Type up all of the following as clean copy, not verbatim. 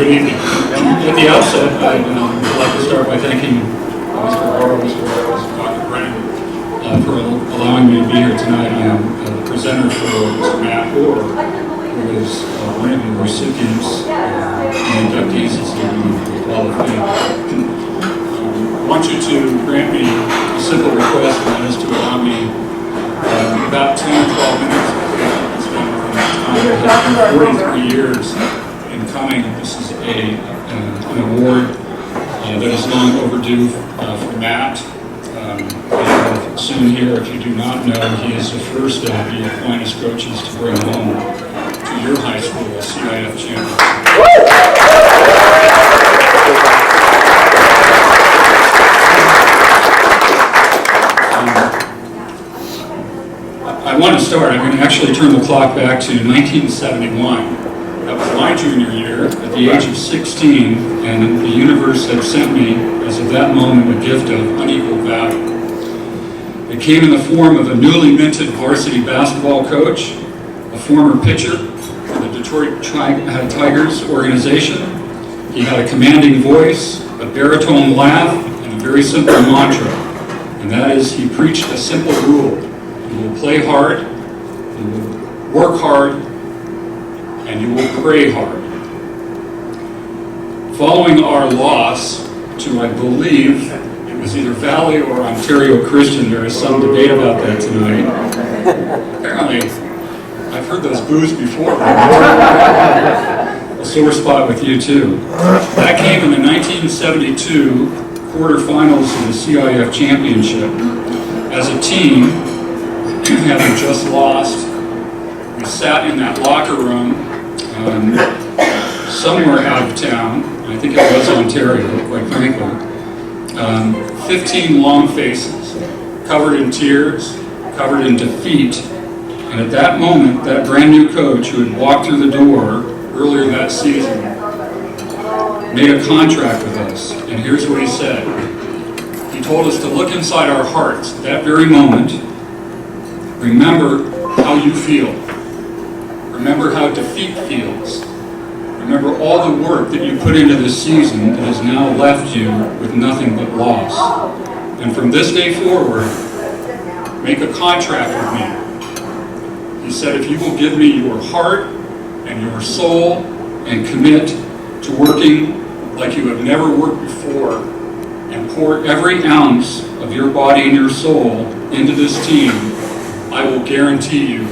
Good evening. At the outset, I'd like to start by thanking Mr. Barrow, Mr. Barrows, and Dr. Brennan for allowing me to be here tonight. I am the presenter for Mr. Matt Orr, who is one of the recipients and inductees of the Hall of Fame. I want you to grant me a simple request, and that is to allow me about 10 or 12 minutes. It's been time. It has been 43 years in coming. This is an award that is long overdue for Matt. And soon here, if you do not know, he is the first of the Aquinas coaches to bring home to your high school a CIF champion. I want to start. I'm going to actually turn the clock back to 1971. That was my junior year, at the age of 16, and the universe had sent me, as of that moment, a gift of unequal value. It came in the form of a newly minted varsity basketball coach, a former pitcher for the Detroit Tigers organization. He had a commanding voice, a baritone laugh, and a very simple mantra, and that is, he preached a simple rule. You will play hard, you will work hard, and you will pray hard. Following our loss to, I believe, it was either Valley or Ontario Christian, there is some debate about that tonight. Apparently, I've heard those boos before. A sore spot with you too. That came in the 1972 quarterfinals of the CIF championship. As a team, having just lost, we sat in that locker room somewhere out of town. I think it was Ontario, quite frankly. 15 long faces, covered in tears, covered in defeat. And at that moment, that brand new coach who had walked through the door earlier that season made a contract with us. And here's what he said. He told us to look inside our hearts at that very moment. Remember how you feel. Remember how defeat feels. Remember all the work that you put into this season that has now left you with nothing but loss. And from this day forward, make a contract with me. He said, if you will give me your heart and your soul and commit to working like you have never worked before and pour every ounce of your body and your soul into this team, I will guarantee you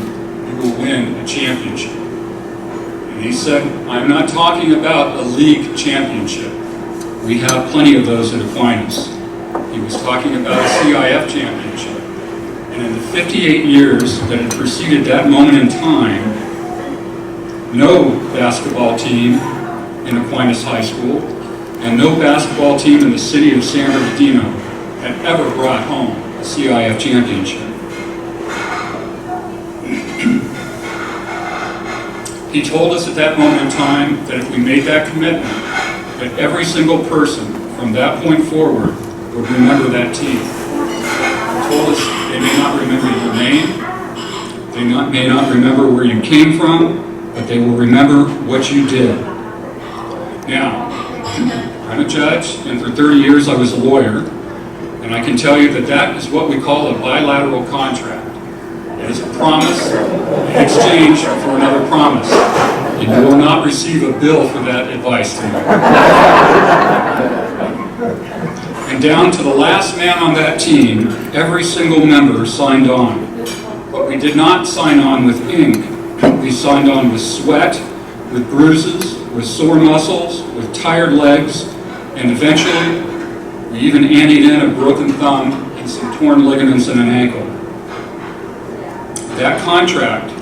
will win a championship. And he said, I'm not talking about a league championship. We have plenty of those at Aquinas. He was talking about a CIF championship. And in the 58 years that had preceded that moment in time, no basketball team in Aquinas High School and no basketball team in the city of San Bernardino had ever brought home a CIF championship. He told us at that moment in time that if we made that commitment, that every single person from that point forward would remember that team. He told us they may not remember your name, they may not remember where you came from, but they will remember what you did. Now, I'm a judge, and for 30 years I was a lawyer, and I can tell you that that is what we call a bilateral contract. It is a promise in exchange for another promise. And you will not receive a bill for that advice tonight. And down to the last man on that team, every single member signed on. But we did not sign on with ink. We signed on with sweat, with bruises, with sore muscles, with tired legs, and eventually we even anteed in a broken thumb and some torn ligaments in an ankle. That contract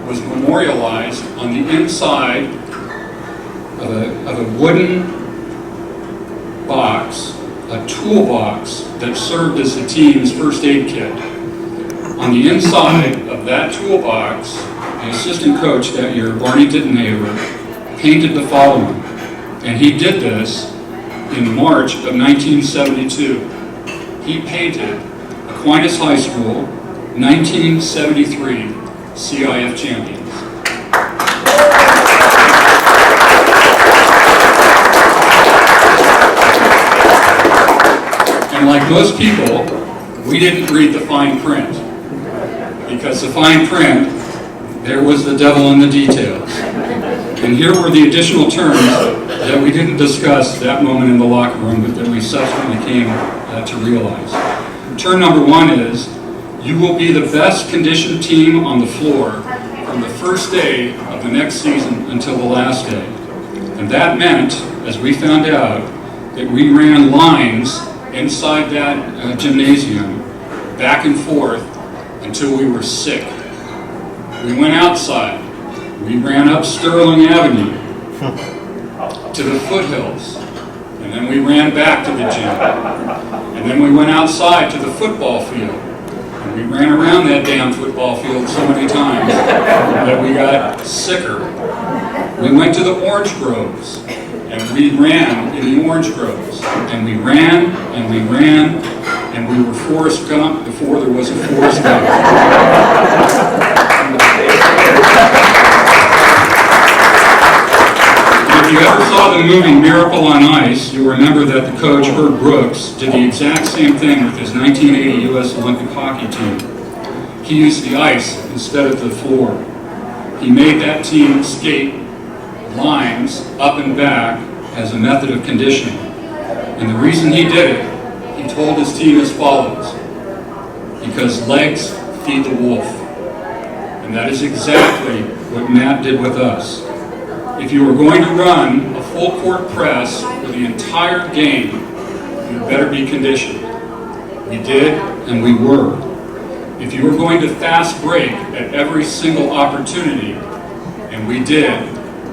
was memorialized on the inside of a wooden box, a toolbox that served as the team's first aid kit. On the inside of that toolbox, the assistant coach that year, Barney Dittenhaver, painted the following. And he did this in March of 1972. He painted Aquinas High School 1973 CIF champions. And like most people, we didn't read the fine print. Because the fine print, there was the devil in the details. And here were the additional terms that we didn't discuss that moment in the locker room, but that we subsequently came to realize. Term number one is, you will be the best conditioned team on the floor from the first day of the next season until the last day. And that meant, as we found out, that we ran lines inside that gymnasium back and forth until we were sick. We went outside. We ran up Sterling Avenue to the foothills, and then we ran back to the gym. And then we went outside to the football field, and we ran around that damn football field so many times that we got sicker. We went to the orange groves, and we ran in the orange groves, and we ran, and we ran, and we were Forrest Gump before there was a Forrest Gump. If you ever saw the movie Miracle on Ice, you'll remember that the coach, Herb Brooks, did the exact same thing with his 1980 U.S. Olympic hockey team. He used the ice instead of the floor. He made that team skate lines up and back as a method of conditioning. And the reason he did it, he told his team as follows: because legs feed the wolf. And that is exactly what Matt did with us. If you were going to run a full court press for the entire game, you better be conditioned. We did, and we were. If you were going to fast break at every single opportunity, and we did,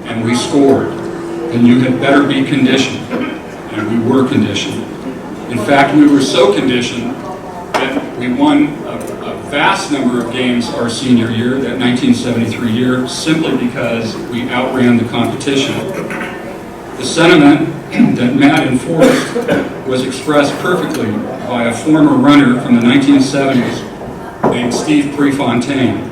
and we scored, then you had better be conditioned. And we were conditioned. In fact, we were so conditioned that we won a vast number of games our senior year, that 1973 year, simply because we outran the competition. The sentiment that Matt enforced was expressed perfectly by a former runner from the 1970s named Steve Prefontaine.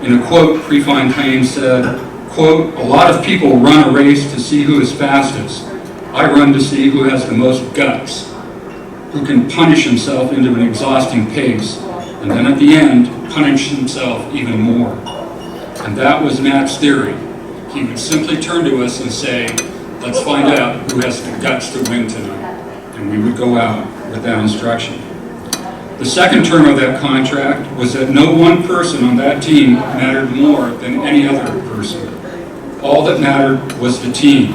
In a quote, Prefontaine said, quote, "A lot of people run a race to see who is fastest. I run to see who has the most guts, who can punish himself into an exhausting pace, and then at the end, punish himself even more." And that was Matt's theory. He would simply turn to us and say, "Let's find out who has the guts to win tonight." And we would go out with that instruction. The second term of that contract was that no one person on that team mattered more than any other person. All that mattered was the team.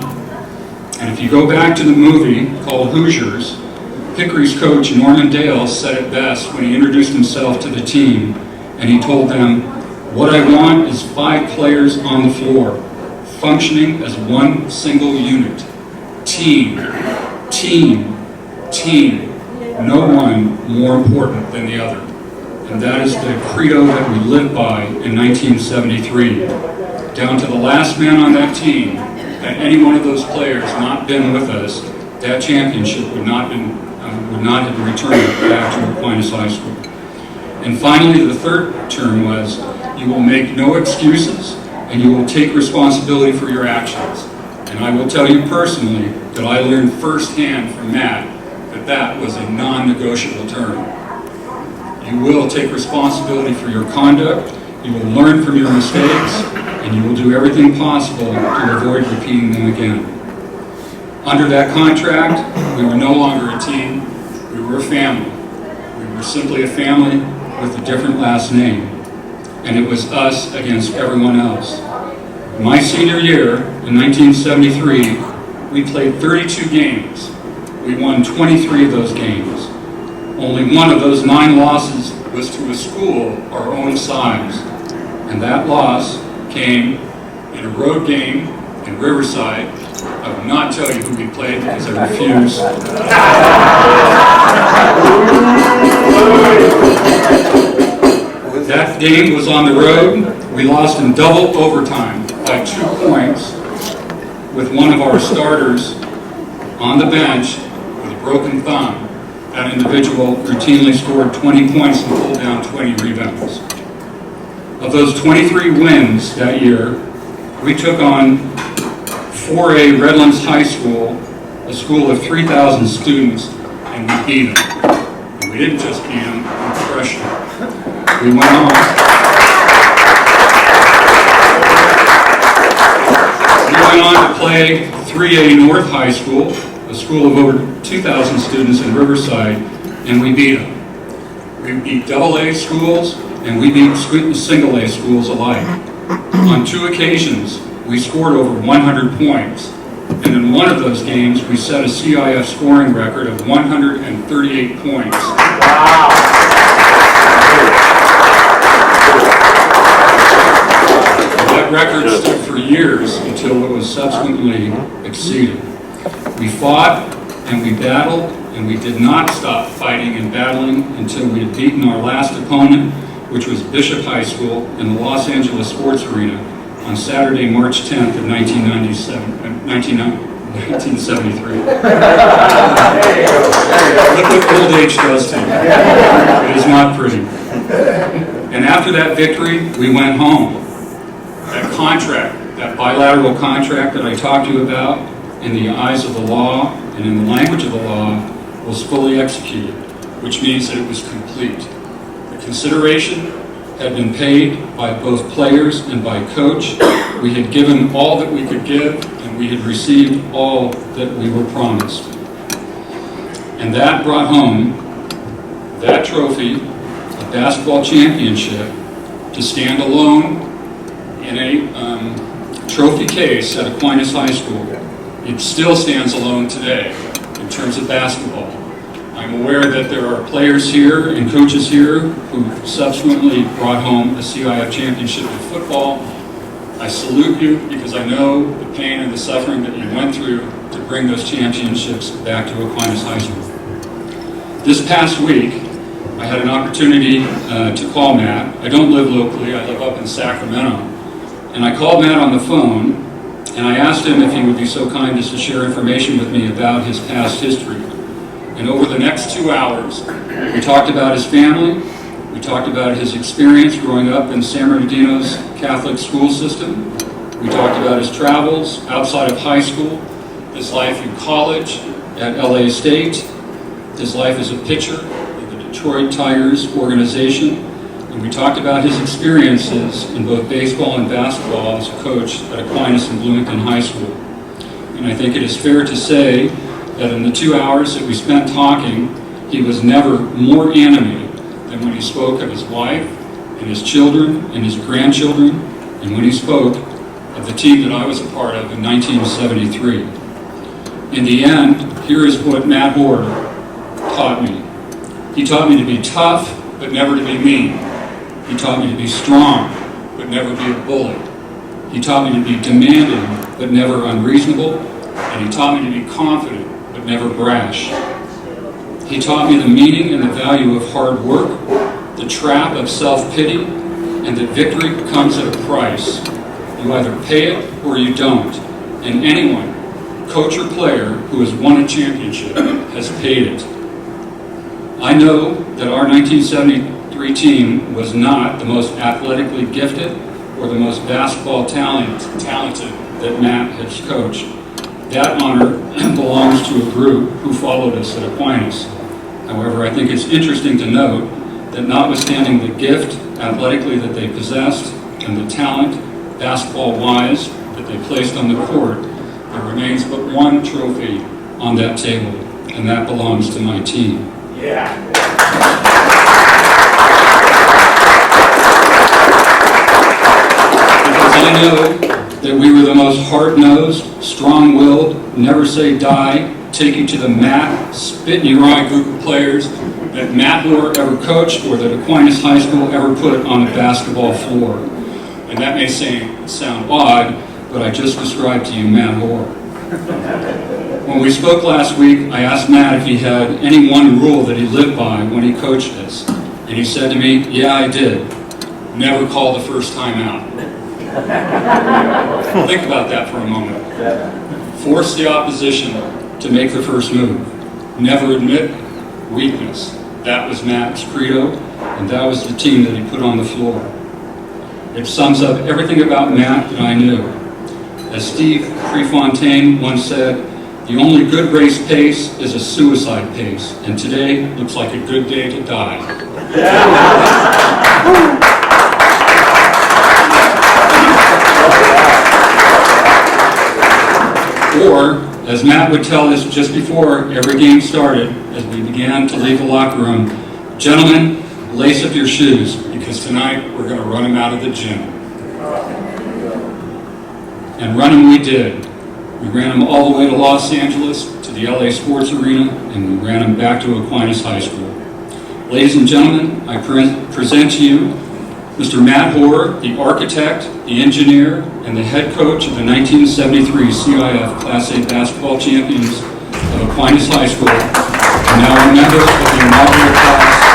And if you go back to the movie called Hoosiers, Hickory's coach, Norman Dale, said it best when he introduced himself to the team, and he told them, "What I want is 5 players on the floor, functioning as one single unit. Team, team, team. No one more important than the other." And that is the credo that we lived by in 1973. Down to the last man on that team, had any one of those players not been with us, that championship would not have returned back to Aquinas High School. And finally, the third term was, you will make no excuses, and you will take responsibility for your actions. And I will tell you personally that I learned firsthand from Matt that that was a non-negotiable term. You will take responsibility for your conduct, you will learn from your mistakes, and you will do everything possible to avoid repeating them again. Under that contract, we were no longer a team, we were a family. We were simply a family with a different last name. And it was us against everyone else. My senior year, in 1973, we played 32 games. We won 23 of those games. Only one of those 9 losses was to a school our own size. And that loss came in a road game in Riverside. I will not tell you who we played because I refuse. That game was on the road. We lost in double overtime by 2 points with one of our starters on the bench with a broken thumb. That individual routinely scored 20 points and pulled down 20 rebounds. Of those 23 wins that year, we took on 4A Redlands High School, a school of 3,000 students, and we beat them. And we didn't just beat them, we crushed them. We went on. We went on to play 3A North High School, a school of over 2,000 students in Riverside, and we beat them. We beat AA schools, and we beat single A schools alike. On 2 occasions, we scored over 100 points, and in one of those games, we set a CIF scoring record of 138 points. Wow! That record stood for years until it was subsequently exceeded. We fought, and we battled, and we did not stop fighting and battling until we had beaten our last opponent, which was Bishop High School in the Los Angeles Sports Arena on Saturday, March 10th of 1973. Look what old age does to you. It is not pretty. And after that victory, we went home. That contract, that bilateral contract that I talked to you about, in the eyes of the law and in the language of the law, was fully executed, which means that it was complete. The consideration had been paid by both players and by coach. We had given all that we could give, and we had received all that we were promised. And that brought home that trophy, a basketball championship, to stand alone in a trophy case at Aquinas High School. It still stands alone today in terms of basketball. I'm aware that there are players here and coaches here who subsequently brought home a CIF championship in football. I salute you because I know the pain and the suffering that you went through to bring those championships back to Aquinas High School. This past week, I had an opportunity to call Matt. I don't live locally, I live up in Sacramento. And I called Matt on the phone, and I asked him if he would be so kind as to share information with me about his past history. And over the next 2 hours, we talked about his family, we talked about his experience growing up in San Bernardino's Catholic school system, we talked about his travels outside of high school, his life in college at LA State, his life as a pitcher in the Detroit Tigers organization, and we talked about his experiences in both baseball and basketball as a coach at Aquinas and Bloomington High School. And I think it is fair to say that in the 2 hours that we spent talking, he was never more animated than when he spoke of his wife and his children and his grandchildren, and when he spoke of the team that I was a part of in 1973. In the end, here is what Matt Hoare taught me. He taught me to be tough, but never to be mean. He taught me to be strong, but never be a bully. He taught me to be demanding, but never unreasonable. And he taught me to be confident, but never brash. He taught me the meaning and the value of hard work, the trap of self-pity, and that victory comes at a price. You either pay it or you don't. And anyone, coach or player, who has won a championship has paid it. I know that our 1973 team was not the most athletically gifted or the most basketball talented that Matt has coached. That honor belongs to a group who followed us at Aquinas. However, I think it's interesting to note that notwithstanding the gift athletically that they possessed and the talent basketball-wise that they placed on the court, there remains but one trophy on that table, and that belongs to my team. Yeah. Because I know that we were the most hard-nosed, strong-willed, never say die, take you to the mat, spit in your eye group of players that Matt Hoare ever coached or that Aquinas High School ever put on the basketball floor. And that may sound odd, but I just described to you Matt Hoare. When we spoke last week, I asked Matt if he had any one rule that he lived by when he coached us. And he said to me, yeah, I did. Never call the first time out. Think about that for a moment. Force the opposition to make the first move. Never admit weakness. That was Matt's credo, and that was the team that he put on the floor. It sums up everything about Matt that I knew. As Steve Prefontaine once said, The only good race pace is a suicide pace, and today looks like a good day to die. Or, as Matt would tell us just before every game started, as we began to leave the locker room, gentlemen, lace up your shoes, because tonight we're going to run them out of the gym. And run them we did. We ran them all the way to Los Angeles, to the LA Sports Arena, and we ran them back to Aquinas High School. Ladies and gentlemen, I present to you Mr. Matt Hoare, the architect, the engineer, and the head coach of the 1973 CIF Class A basketball champions of Aquinas High School, and now a member of the inaugural class